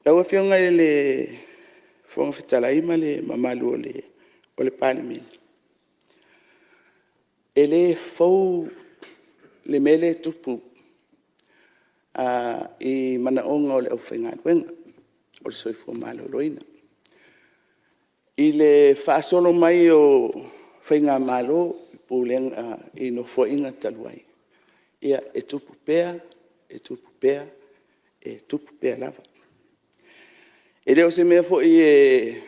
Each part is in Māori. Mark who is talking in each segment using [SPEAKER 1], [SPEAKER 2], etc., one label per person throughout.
[SPEAKER 1] Lau fionga le fonga fitalai ma le mamalu o le parliament. Ele fou le mele tupu I manaonga o le Aufaigaluega o le soifua maloloina. I le whaasolo mai o whainga malo pulenga I no foinga taluai. Ia e tupu pea lava. E leo se mea fo e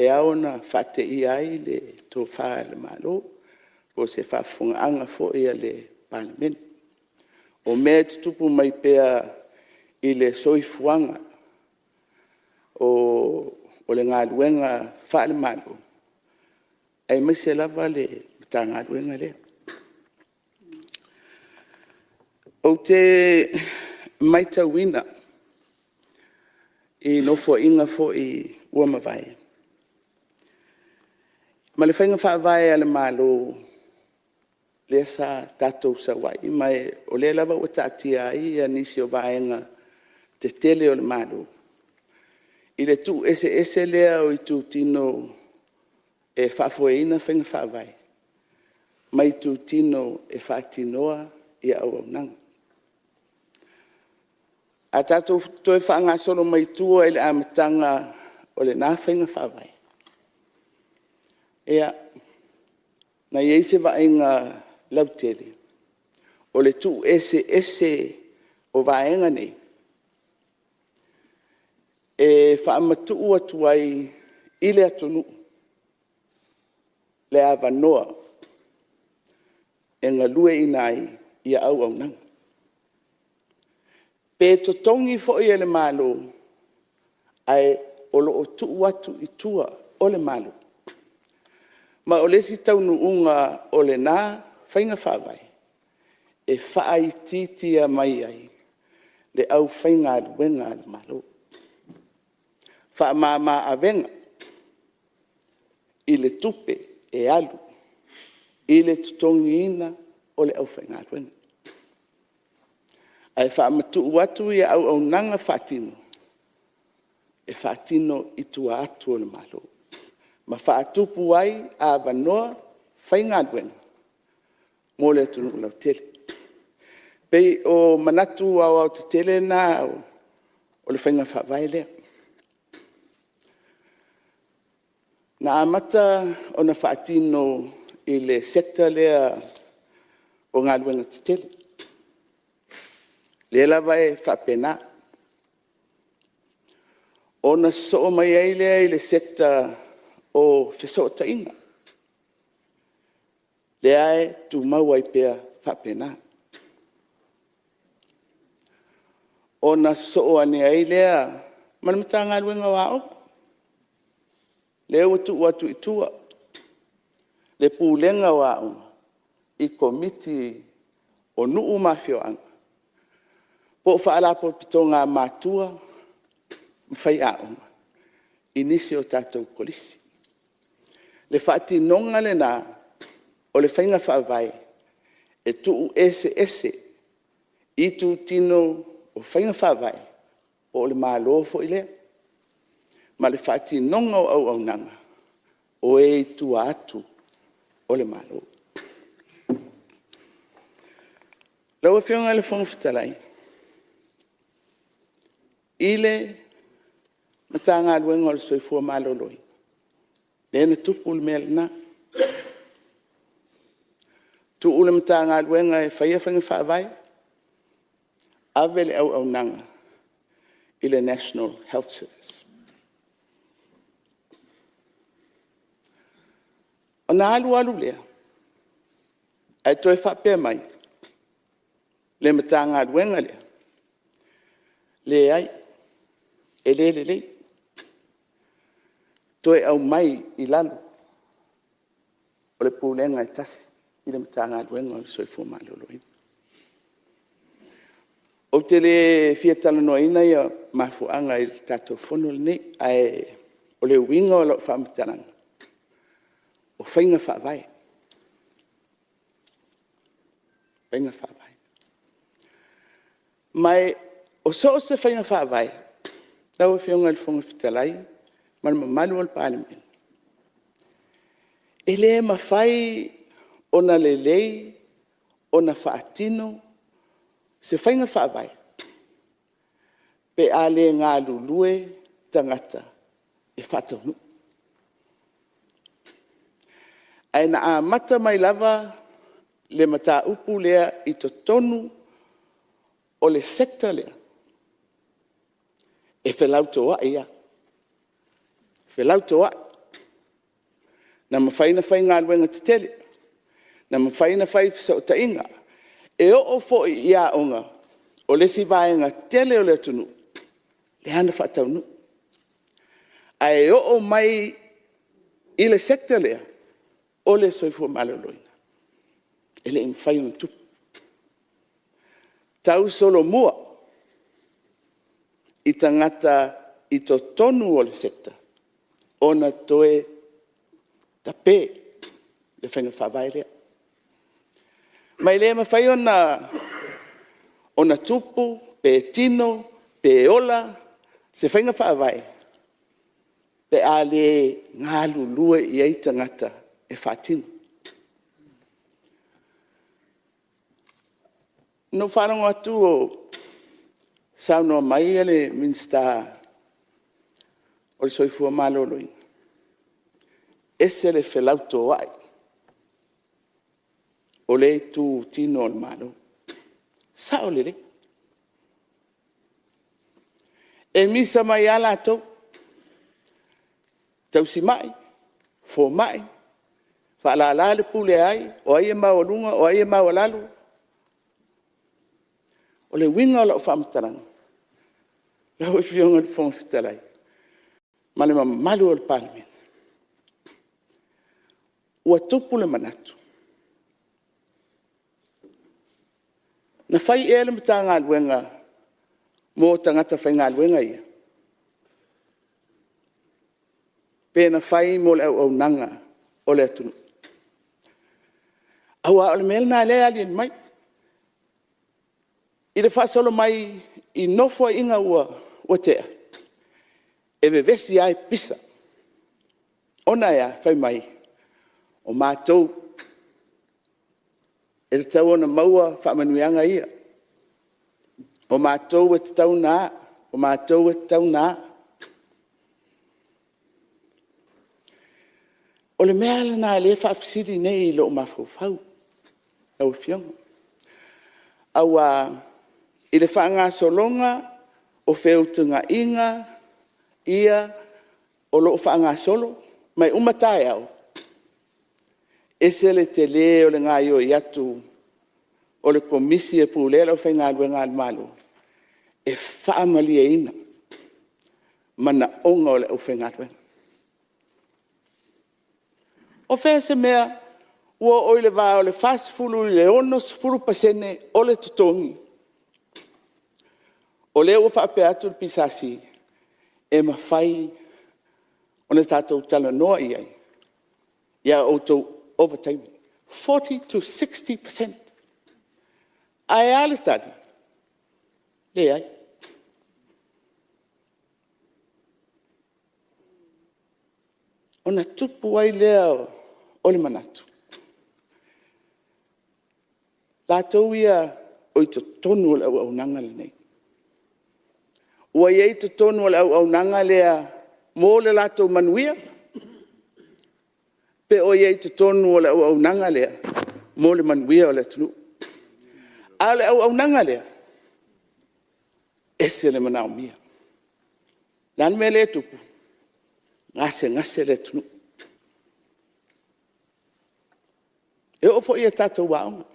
[SPEAKER 1] aona fate I ai le tō whaa le malo o se whaafunga anga fo ia le parliament. O mea tupu mai pea I le soifuanga o le ngaluenga whaa le malo. Ai mai se lava le ta ngaluenga lea. O te mai tauina I no fo inga fo I ua mawai. Ma le whainga wha vai ale malo le sa tatou sa wai mai o le lava o tatia ai nisi o vaenga te tele o le malo. I le tu ese lea o I tu tino e whafoeina whainga wha vai. Mai tu tino e whaatinoa I Auaunaga. A tatou toe whaanga solo mai tua I le amatanga o le nā whainga wha vai. Ea, na se vaenga lautele. O le tu ese o vaenga nei. E whaamatu atu ai I le atunu. Le avanoa. E ngā lue I nai I Auaunaga. Pe totongi fo I le malo. Ai o lo o tu atu I tua o le malo. Ma o lesi taunu unga o le nā whainga whawai. E whaai titia mai ai. Le au Aufaigaluega le malo. Wha mama avenga. I le tupe e alu. I le tutongi ina o le Aufaigaluega. Ai wha matu watu I Auaunaga whaatino. E whaatino I tua atu o le malo. Ma whaatupu ai a wanoa Aufaigaluega. Mo le tunu lau tele. Pei o manatu au te tele na o le whainga whawai lea. Na amata o na whaatino I le sekta lea o ngā luenga te tele. Le lava e whapena. O na so mai ai lea I le sekta o whesota inga. Le ai tu mau ai pea whapena. O na so ane ai lea manamata ngā luenga wao. Le watu I tua. Le pulenga wao I komiti o nuu mafio anga. Po whaala po pito ngā mātua mwhai aonga. Inisi o tātou kolisi. Le whaati nonga le nā o le whainga whaavai e tuu ese I tu tino o whainga whaavai o le mālofo I lea. Ma le whaati nonga o Auaunaga o e tua atu o le malo. Lau e whionga le whonga fitalai. Ile mata ngā luenga o le soifua maloloi. Le na tupu le mea lana. Tu ule mata ngā luenga e whaia whainga whaavai. Ave le Auaunaga I le National Health Service. O nā alu lea. Ai toi whapea mai. Le mata ngā luenga lea. Le ai. E le. Toi au mai I lalo. O le pulenga e tasi. I le mata ngā luenga o le soifua maloloi. O te le fiatala noina ia mafuanga I tatou fono le nei. Ai o le winga o lau whaamatalanga. O whainga whaavai. Whainga whaavai. Mai o so se whainga whaavai. Tau whionga le fonga fitalai, ma le mamalu al parliament. E le mawhai ona lelei, ona whaatino, se whainga whaavai. Pe a le ngā lulue tangata e whātaunu. Ai na a mata mai lava le mata upu lea i to tonu o le sekta lea. E whelau toa ia. Whelau toa. Na mawhaina whai ngā luenga te tele. Na mawhaina whai fisa o tainga. E o fo i ia onga. O le si vaenga tele o le tunu. Le hana whataunu. A e o mai i le sekta lea. O le soifua maloloina. E le imwhai un tupu. Tau solo mua. I tangata i to tonu o le sekta. Ona toe tape le whainga whawai lea. Mai le mawhai ona tupu, pe tino, pe ola, se whainga whawai. Pe a le ngā lulue i ei tangata e whātino. No whanonga atu o saunoa mai ale minsta o le soifua maloloi. Ese le whelauto wai. O le tu tino o le malo. Sao lele. E misa mai ala tau. Tau si mai. Fo mai. Whaala le pule ai. O ai e mau lunga. O ai e mau lalu. O le winga o la o whaamataranga. Lau e whionga le whonga whitalai. Ma le malu o le parliament. Ua tupu le manatu. Na whai e le mta ngā luenga. Mō tangata whai ngā luenga ia. Pēna whai mō le Auaunaga o le atunu. Aua o le mele nā lea alien mai. I le whasolo mai i nofo inga ua tea. E vevesi ai pisa. Ona ea whai mai. O mātou. E te tau ona maua whaamanuianga ia. O mātou e te tau nā. O mātou e te tau nā. O le mea lana le whaafisiri nei lo o mawhau. Au whionga. Aua i le whaanga solonga o wheutunga inga ia o lo o whaanga solo. Mai umatai au. Ese le te le o le ngā io i atu o le komisi e pūlea o whainga luenga al malo. E whaamali e ina. Mana onga o le o whainga luenga. O whea se mea ua o le vā o le whasfulu i le onos furu pasene o le tutongi. O le ua whaape atu le pisasi e mawhai o le tātou tala noa i ai. Ia o tau overtime. 40 to 60%. Ai ale study. Le ai. Ona tupu ai lea o le manatu. Lātou ia o i to tonu o le Auaunaga le nei. Ua iei to tonu o le Auaunaga lea mō le lātou manuia. Pe o iei to tonu o le Auaunaga lea mō le manuia o le tunu. A le Auaunaga lea. Ese le Naomi. Lan me le tupu. Ngase le tunu. E ofo ia tātou waonga.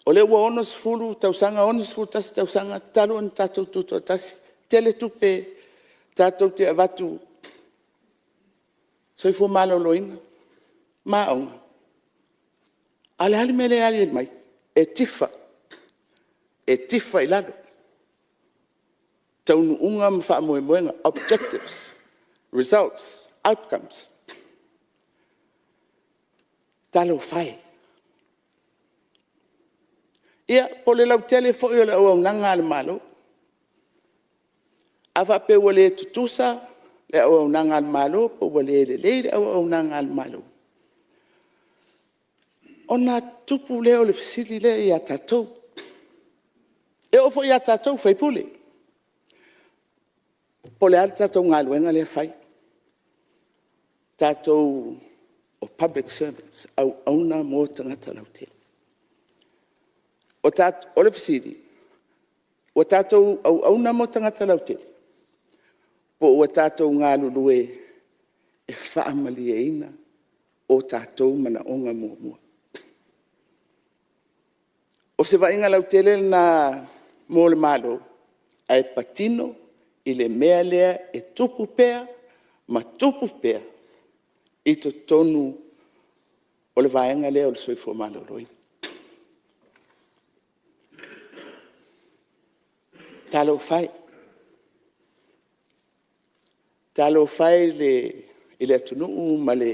[SPEAKER 1] O le ua onos fulu tausanga, onos fulu tasi tausanga, talu an tātou tuto tasi. Tele tupe tātou te avatu. Soifua malo loina. Maonga. Ale hali mele alien mai. E tifa. E tifa i lado. Taunu unga mwha moenga. Objectives. Results. Outcomes. Talo fai. Ia, po le lau tele fo i o le Auaunaga le malo. Afa pe wale tutusa le auaunaga le malo po wale lelei le auaunaga le malo. Ona tupu leo le fesili le ia tatou. E ofo ia tatou faipule. Po le ala tatou galuega le fai. Tatou o public servants auauna mo tagata lautele. O le fesili. O tatou auauna mo tagata lautele. Po ua tatou galulue e faamalieina o tatou manaʻoga muamua. O se vaʻiga lautele na mo le malo ae patino i le mea lea e tupu pea ma tupu pea i totonu o le vaega lea o le soifua malōlōina. Talo fai. Talo fai i le atunuu ma le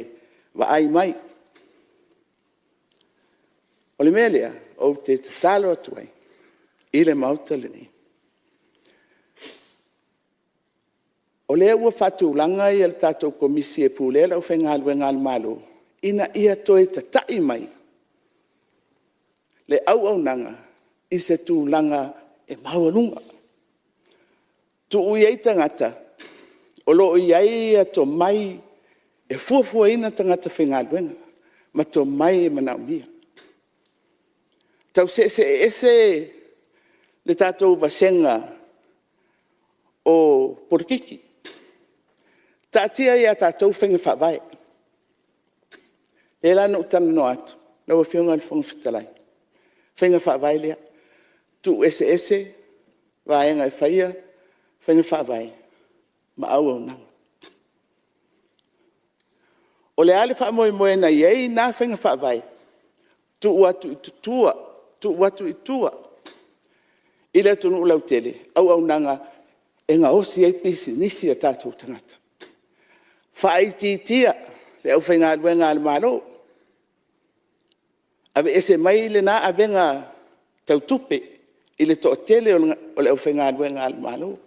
[SPEAKER 1] vaai mai. O le mea lea o te talo atu ai i le mauta lenei. O lea ua faatulaga ia le tatou komisi e pulea le aufaigaluega le malo ina ia toe tataʻi mai le auaunaga i se tulaga e maualuga. Tuu iai tagata o loo iai ato mai e fuafuaina tagata faigaluega ma to mai e manaʻomia. Tau ese le tatou vasenga o porikiki. Tatia ia tatou whenga whawae. E la no tana no atu. Na ua whiunga le whonga whitalai. Whenga whawae lea. Tu ese vaenga e whaia. Whenga whawae. Ma auaunaga. O le ale whamoe na iei na whenga whawae. Tu watu tua. Tu watu itua. I le tunu ulau tele. Auaunaga e ngā osi ei pisi nisi a tātou tangata. Whaititia le au whaingaluenga le malo. Ave ese mai le nā avenga tautupe i le toa tele o le au whaingaluenga le malo.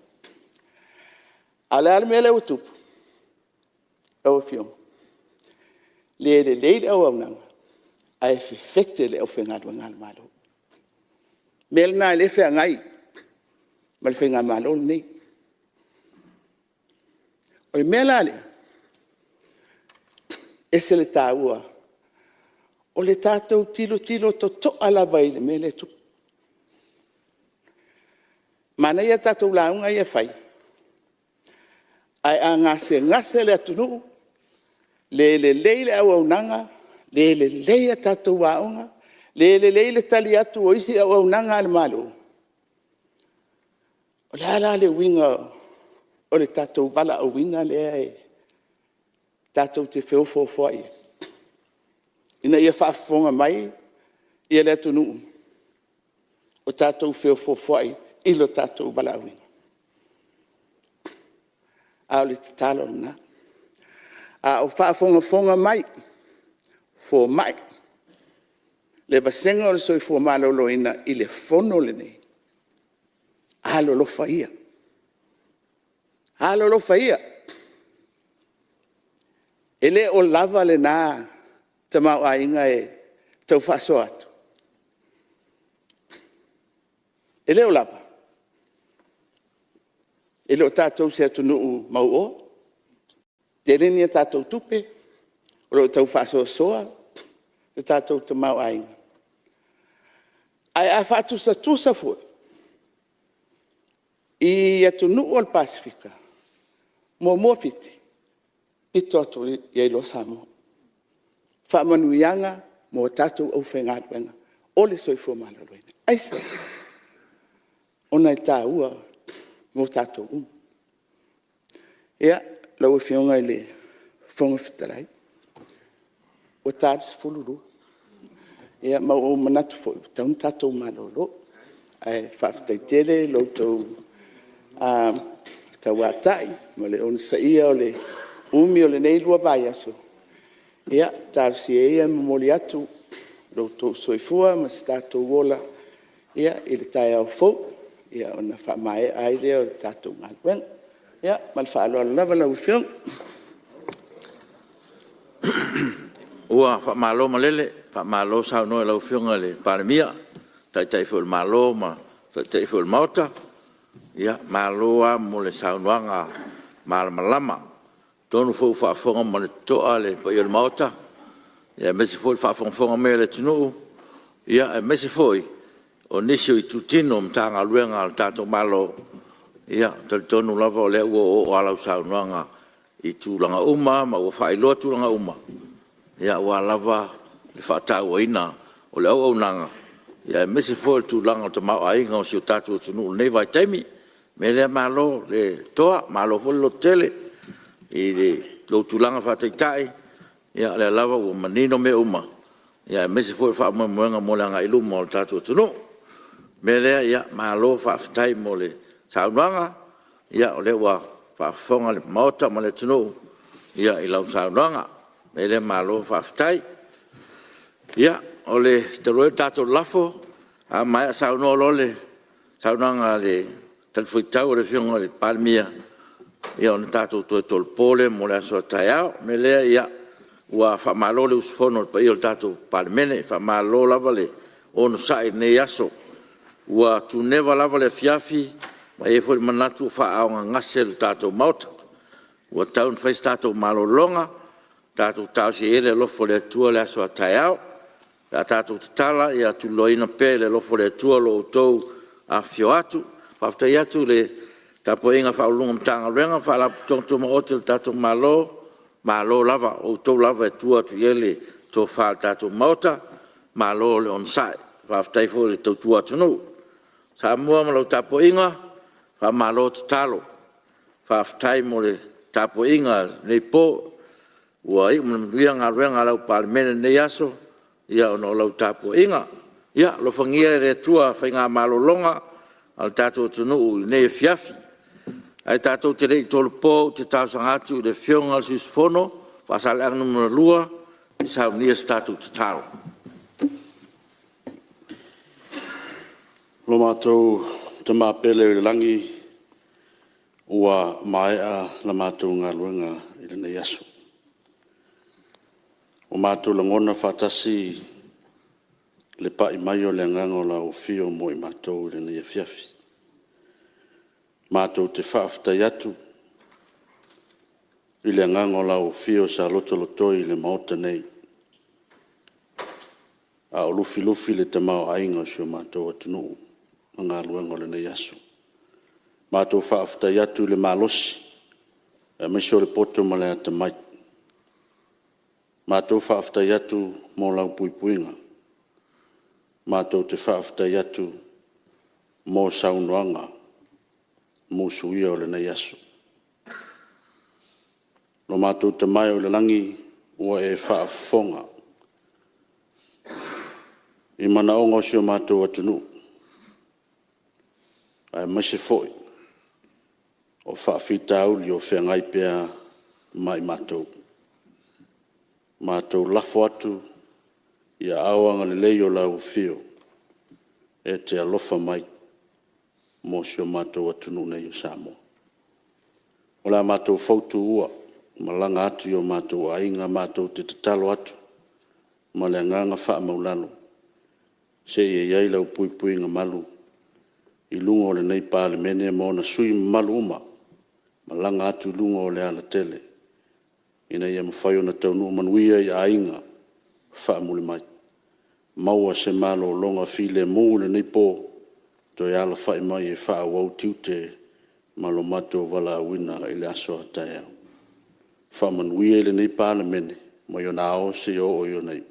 [SPEAKER 1] Ale ale mea le au tupu. Au fiom. Le leile au aunanga. Ai fefete le au whaingaluenga le malo. Mea le nā le whea ngai. Ma le whainga malo nei. O le mea lale. Ese le tāua. O le tātou tilo to ala vai le mele tu. Mana ia tātou launga ia whai. Ai a ngase le atunu. Le leile auaunaga. Le leia tātou waonga. Le leile tali atu o isi auaunaga le malo. O le ala le winga. O le tātou wala o winga lea e. Tātou te wheofo ia. Ina ia whaafonga mai, ia le atunu. O tātou wheofo ia, ilo tātou balawinga. A o le tatalo na. A o whaafonga mai, fo mai. Le vasenga o le soifua maloloina i le fono le nei. A lo lofa ia. A lo lofa ia. Ele o lava le nā te mau ainga e tau whaso atu. Ele o lava. Ele o tātou se atu nuu mau o. Te reni a tātou tupe. O lo tau whaso soa. Le tātou te mau ainga. Ai a whatusa tusa fue. I atu nuu al Pasifika. Mo fiti. Pito atu iei lo samo. Whamanuianga mo tātou au whaingaluenga. O le soifua maloloina. Aisa. Ona i tā ua mo tātou Ia, lau e whionga i le whonga whitarai. O tātis fuluru. Ia, mau o manatu fo. Taun tātou malolo. Ai, whawhitai tere, lau tau tauatai. Ma le on saia o le umi o le nei lua vai aso. Ia, tarsi eia mamoli atu. Lau tau soifua, ma si tātou wola. Ia, i le tai au fau. Ia, ona whamae aile o le tātou ngaluenga. Ya, mal fa'alo lava lau fiong.
[SPEAKER 2] Ua fa malo malele, fa malo sa no lau fionga le paramia, tai fo malo ma, tai fo mauta. Ya, malo a mo le sa noanga malama. Tonu fo fa fonga mo le toa le pa yo mauta. Ya, mesi fo fa fonga me le tunu. Ya, mesi foi. O nisi i tutino mtanga luenga al tato malo. Ya, tonu lava le o ala sa noanga i tulanga uma ma o fa ilo tulanga uma. Ya wa lava le fatau ina o le Auaunaga ya mesi fo tu langa to ma ai ngo si tatu tunu nei vai temi me le malo le toa malo fo lo tele i le lo tu langa fataitai ya le lava o manino me uma ya mesi fo fa mo nga mo langa ilu mo tatu tunu me le ya malo fa fatai mo le saunanga ya le wa fa fonga le mota mo le tunu ya i lau saunanga ele malo faftai ya ole te roe tato lafo a mai sa no lole sa nanga le tal fuitau le fiong le palmia ya on tato to pole mo la so taya me le ya wa fa malo le usfono pa io tato palmene fa malo la vale on sai ne yaso wa tu neva la vale fiafi ma e fo manatu fa a ngasel tato mauta wa taun fa tato malo longa Tatu tau si ele lofo le tua le aso ataiao. Tatu tala ia tu loina pe le lofo le tua lo utou a fio atu. Paftai atu le tapo inga whaulunga mtanga luenga whala tonto ma otel tatu malo lava utou lava e tua tu ele to whal tatu mauta malo le onsai. Paftai fo le tau tua tunu. Sa mua malo tapo inga wha malo tu talo. Paftai mo le tapo inga nei po ua i mnuia ruenga lau palemene nei aso ia ono lau tapu inga ia lo fangia re tua whainga malolonga al tatou tunu nei fiafi ai tatou te rei tolu po te tau sangatu le fionga sus fono pasal ang numero lua i sa unia statu te tau
[SPEAKER 3] lo matou te mapele langi ua mai a la matou ngā ruenga i le nei aso o mātou langona whatasi le pai mai o le ngango la o fio mo i mātou le nei fiafi. Mātou te whaaftai atu i le ngango la o fio sa lotolotoi le maota nei. A o lufi le te mao ainga si o mātou atunu ngā luengo le nei aso. Mātou whaaftai atu le malosi e miso le poto ma le ata mai. Mātou whaaftai atu mō lau puipuinga. Mātou te whaaftai atu mō saunoanga, mō suia o le nei aso. No mātou te mai o le langi ua e whaafonga. I mana ongo si o mātou atunu. Ai maise foi. O whaafita uli o whengai pia mai mātou. Mātou lafo atu ia Auaunaga Lelei o lau fio e te alofa mai mo si o mātou atunu nei o Samoa. O la mātou fautu ua malanga atu i o mātou ainga mātou te tatalo atu ma le nganga wha maulalo se e iai lau puipuinga malu i lunga o le nei pāle mene mo na sui malu uma malanga atu lunga o le ala tele ina ia mawhai o na taunu manuia i ainga wha mule mai. Maua se malo longa file mule nei po to e ala whai mai e wha wau tiute malo mato wala wina i le aso atai au. Wha manuia i le nei pāle mene mo i o na ao se o i o nei.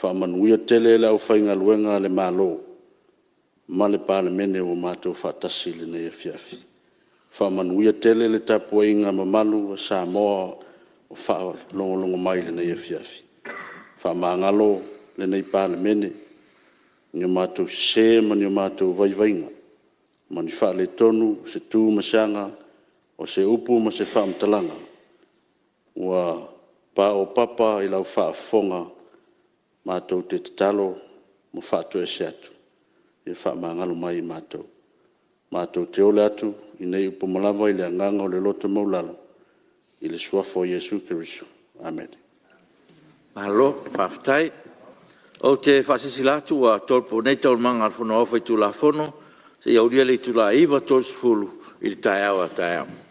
[SPEAKER 3] Wha manuia tele le au whainga luenga le malo ma le pāle mene o mato whatasi le nei e fiafi. Wha manuia tele le tapua inga mamalu a Samoa o wha longo mai le nei e fiafi. Wha maangalo le nei pāle mene, ni o mātou se ma ni o mātou vaivainga, ma ni wha le tonu, se tū masanga, o se upu ma se wha mtalanga. Ua pa o papa i lau wha fonga, mātou te tatalo, ma wha to e se atu, i wha maangalo mai i mātou. Mātou te ole atu i nei upo malava i le anganga o le loto maulala i le suafo o Iesu Keriso. Amen.
[SPEAKER 2] Malo, whaftai. O te whasisilatu a tolpo nei tau manga alfono awhai tu la fono, se iauria le tu la iwa tolsfulu i le tae au a tae au.